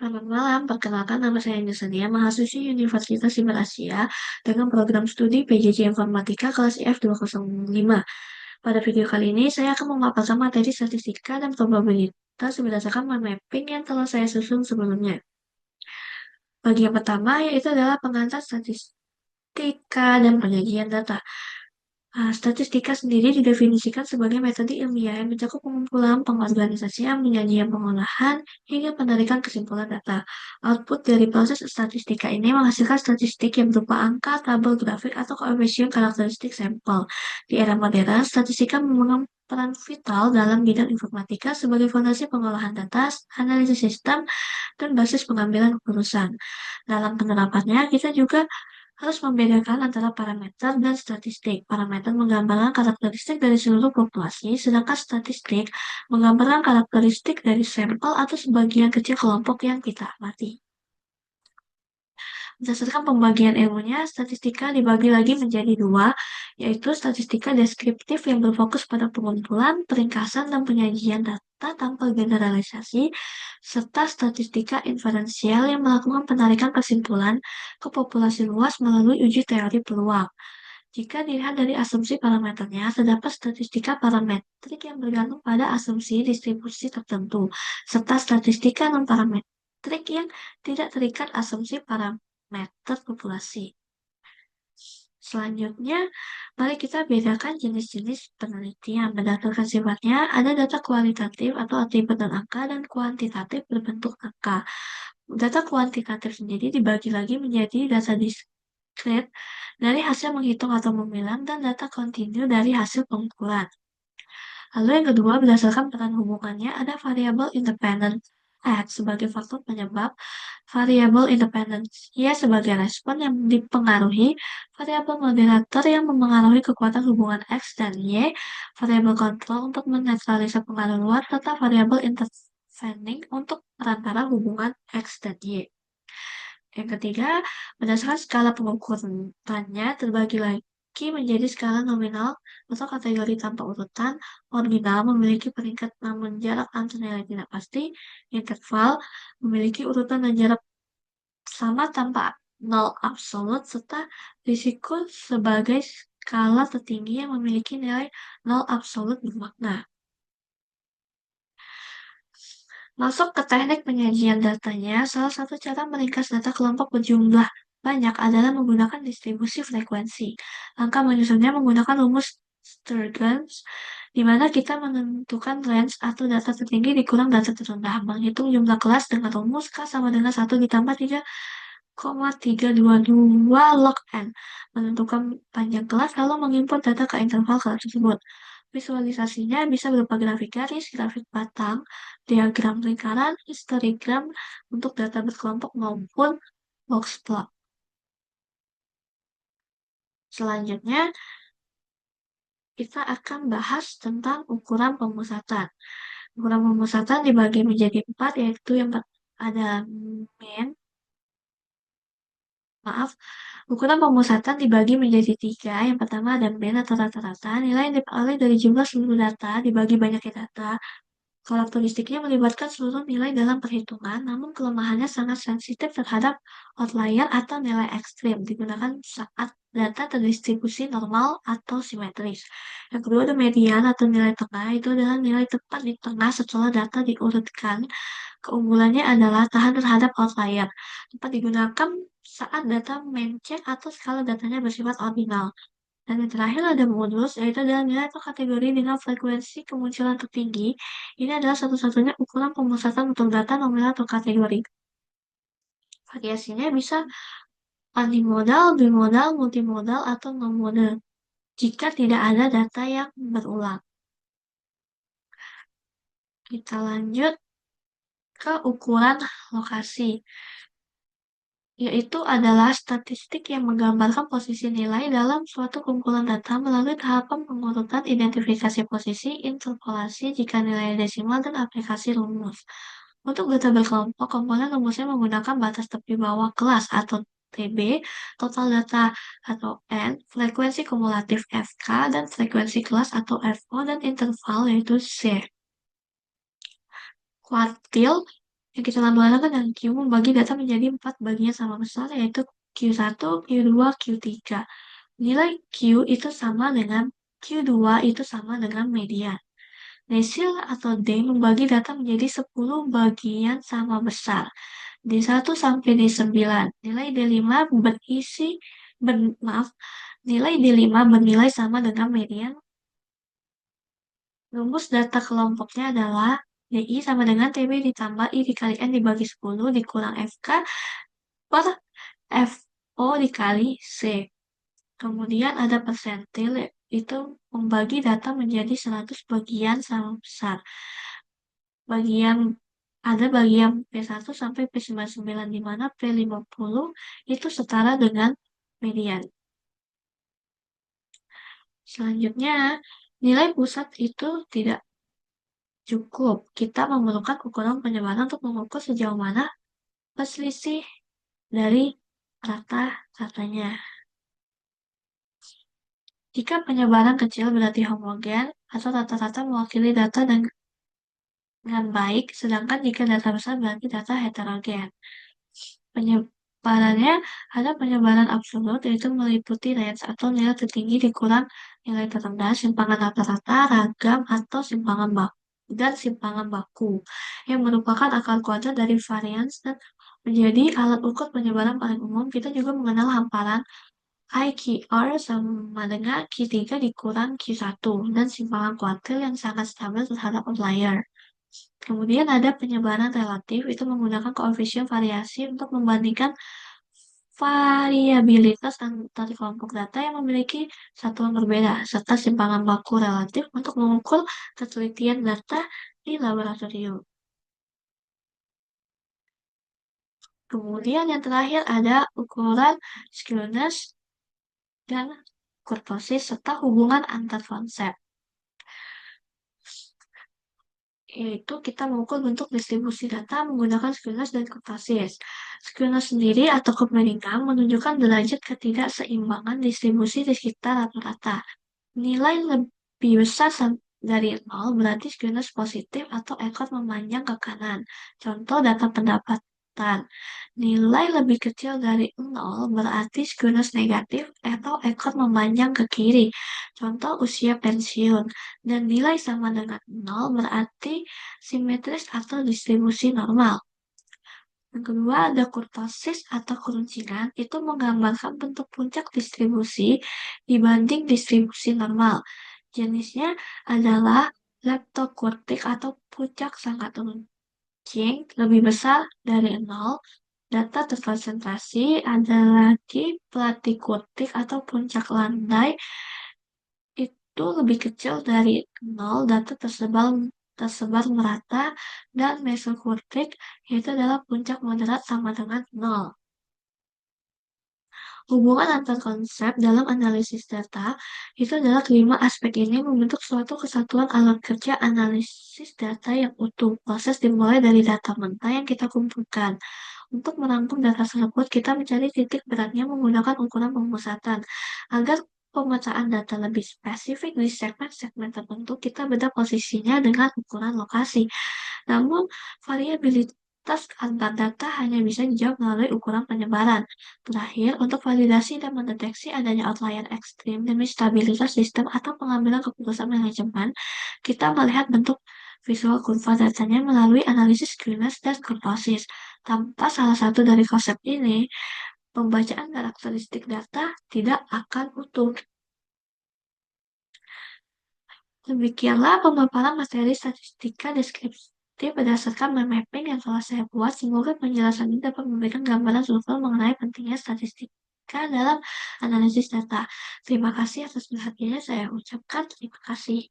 Selamat malam, perkenalkan nama saya Yesenia, mahasiswi Universitas Siber Asia dengan program studi PJJ Informatika kelas IF205. Pada video kali ini, saya akan memaparkan materi statistika dan probabilitas berdasarkan mind mapping yang telah saya susun sebelumnya. Bagian pertama yaitu adalah pengantar statistika dan penyajian data. Statistika sendiri didefinisikan sebagai metode ilmiah yang mencakup pengumpulan, pengorganisasian, penyajian, pengolahan, hingga penarikan kesimpulan data. Output dari proses statistika ini menghasilkan statistik yang berupa angka, tabel, grafik, atau koefisien karakteristik sampel. Di era modern, statistika memegang peran vital dalam bidang informatika sebagai fondasi pengolahan data, analisis sistem, dan basis pengambilan keputusan. Dalam penerapannya, kita juga harus membedakan antara parameter dan statistik. Parameter menggambarkan karakteristik dari seluruh populasi, sedangkan statistik menggambarkan karakteristik dari sampel atau sebagian kecil kelompok yang kita amati. Berdasarkan pembagian ilmunya, statistika dibagi lagi menjadi dua, yaitu statistika deskriptif yang berfokus pada pengumpulan, peringkasan, dan penyajian data tanpa generalisasi, serta statistika inferensial yang melakukan penarikan kesimpulan ke populasi luas melalui uji teori peluang. Jika dilihat dari asumsi parameternya, terdapat statistika parametrik yang bergantung pada asumsi distribusi tertentu, serta statistika non-parametrik yang tidak terikat asumsi parameter populasi. Selanjutnya, mari kita bedakan jenis-jenis penelitian. Berdasarkan sifatnya, ada data kualitatif atau atribut dan angka, dan kuantitatif berbentuk angka. Data kuantitatif sendiri dibagi lagi menjadi data diskret dari hasil menghitung atau memilah, dan data kontinu dari hasil pengumpulan. Lalu yang kedua, berdasarkan peran hubungannya, ada variabel independent X sebagai faktor penyebab, variabel independent Y sebagai respon yang dipengaruhi, variabel moderator yang memengaruhi kekuatan hubungan X dan Y, variabel kontrol untuk menetralisir pengaruh luar, serta variabel intervening untuk perantara hubungan X dan Y. Yang ketiga, berdasarkan skala pengukurannya terbagi lagi menjadi skala nominal atau kategori tanpa urutan. Ordinal memiliki peringkat namun jarak antar nilai tidak pasti. Interval memiliki urutan dan jarak sama tanpa nol absolut, serta risiko sebagai skala tertinggi yang memiliki nilai nol absolut bermakna. Masuk ke teknik penyajian datanya, salah satu cara meringkas data kelompok berjumlah banyak adalah menggunakan distribusi frekuensi. Langkah menyusunnya menggunakan rumus Sturgeon, di mana kita menentukan range atau data tertinggi dikurang data terendah. Menghitung jumlah kelas dengan rumus K sama dengan 1 ditambah 3,322 log N. Menentukan panjang kelas, lalu mengimport data ke interval kelas tersebut. Visualisasinya bisa berupa grafik garis, grafik batang, diagram lingkaran, histogram untuk data berkelompok maupun box plot. Selanjutnya, kita akan bahas tentang ukuran pemusatan. Ukuran pemusatan dibagi menjadi 4, yaitu yang ada mean, ukuran pemusatan dibagi menjadi 3. Yang pertama ada mean atau rata-rata, nilai yang diperoleh dari jumlah seluruh data dibagi banyaknya data. Karakteristiknya melibatkan seluruh nilai dalam perhitungan, namun kelemahannya sangat sensitif terhadap outlier atau nilai ekstrim, digunakan saat data terdistribusi normal atau simetris. Yang kedua ada median atau nilai tengah, itu adalah nilai tepat di tengah setelah data diurutkan. Keunggulannya adalah tahan terhadap outlier, dapat digunakan saat data mencek atau skala datanya bersifat ordinal. Dan yang terakhir ada modus, yaitu adalah nilai atau kategori dengan frekuensi kemunculan tertinggi. Ini adalah satu-satunya ukuran pemusatan untuk data nominal atau kategori. Variasinya bisa unimodal, bimodal, multimodal, atau non-modal jika tidak ada data yang berulang. Kita lanjut ke ukuran lokasi, yaitu adalah statistik yang menggambarkan posisi nilai dalam suatu kumpulan data melalui tahapan pengurutan identifikasi posisi, interpolasi jika nilai desimal, dan aplikasi rumus. Untuk data berkelompok, komponen rumusnya menggunakan batas tepi bawah kelas atau TB, total data atau N, frekuensi kumulatif FK, dan frekuensi kelas atau FO, dan interval yaitu C. Kuartil Yang kita lambangkan dengan Q membagi data menjadi 4 bagian sama besar, yaitu Q1, Q2, Q3. Nilai Q itu sama dengan Q2 itu sama dengan median. Desil atau D membagi data menjadi 10 bagian sama besar. D1 sampai D9. Nilai D5 berisi, maaf, nilai D5 bernilai sama dengan median. Rumus data kelompoknya adalah DI sama dengan TB ditambah I dikali N dibagi 10 dikurang FK per FO dikali C. Kemudian ada persentil, itu membagi data menjadi 100 bagian sama besar. Bagian ada bagian P1 sampai P99 di mana P50 itu setara dengan median. Selanjutnya, nilai pusat itu tidak cukup. Kita memerlukan ukuran penyebaran untuk mengukur sejauh mana perselisih dari rata-ratanya. Jika penyebaran kecil berarti homogen atau rata-rata mewakili data dengan baik, sedangkan jika data besar berarti data heterogen. Penyebarannya ada penyebaran absolut, yaitu meliputi range atau nilai tertinggi dikurang nilai terendah, simpangan rata-rata, ragam, atau simpangan baku, yang merupakan akar kuadrat dari varians dan menjadi alat ukur penyebaran paling umum. Kita juga mengenal hamparan IQR sama dengan Q3 dikurang Q1 dan simpangan kuartil yang sangat stabil terhadap outlier. Kemudian ada penyebaran relatif, itu menggunakan koefisien variasi untuk membandingkan variabilitas antar kelompok data yang memiliki satuan berbeda, serta simpangan baku relatif untuk mengukur ketelitian data di laboratorium. Kemudian yang terakhir ada ukuran skewness dan kurtosis serta hubungan antar konsep. Yaitu kita mengukur bentuk distribusi data menggunakan skewness dan kurtosis. Skewness sendiri atau Copernicus menunjukkan derajat ketidakseimbangan distribusi di sekitar rata-rata. Nilai lebih besar dari 0 berarti skewness positif atau ekor memanjang ke kanan. Contoh data pendapatan. Nilai lebih kecil dari 0 berarti skewness negatif atau ekor memanjang ke kiri. Contoh usia pensiun. Dan nilai sama dengan 0 berarti simetris atau distribusi normal. Yang kedua ada kurtosis atau keruncingan, itu menggambarkan bentuk puncak distribusi dibanding distribusi normal. Jenisnya adalah leptokurtik atau puncak sangat runcing, lebih besar dari 0. Data terkonsentrasi ada lagi platikurtik atau puncak landai, itu lebih kecil dari 0, data tersebar merata, dan mesokurtik yaitu adalah puncak moderat sama dengan 0. Hubungan antar konsep dalam analisis data itu adalah kelima aspek ini membentuk suatu kesatuan alat kerja analisis data yang utuh. Proses dimulai dari data mentah yang kita kumpulkan. Untuk merangkum data tersebut, kita mencari titik beratnya menggunakan ukuran pemusatan. Agar pemecahan data lebih spesifik di segmen-segmen tertentu, kita beda posisinya dengan ukuran lokasi. Namun, variabilitas antar data hanya bisa dijawab melalui ukuran penyebaran. Terakhir, untuk validasi dan mendeteksi adanya outlier ekstrim demi stabilitas sistem atau pengambilan keputusan manajemen, kita melihat bentuk visual kurva datanya melalui analisis skewness dan kurtosis. Tanpa salah satu dari konsep ini, pembacaan karakteristik data tidak akan utuh. Demikianlah pemaparan materi statistika deskriptif berdasarkan mind mapping yang telah saya buat. Semoga penjelasan ini dapat memberikan gambaran visual mengenai pentingnya statistika dalam analisis data. Terima kasih atas perhatiannya, saya ucapkan terima kasih.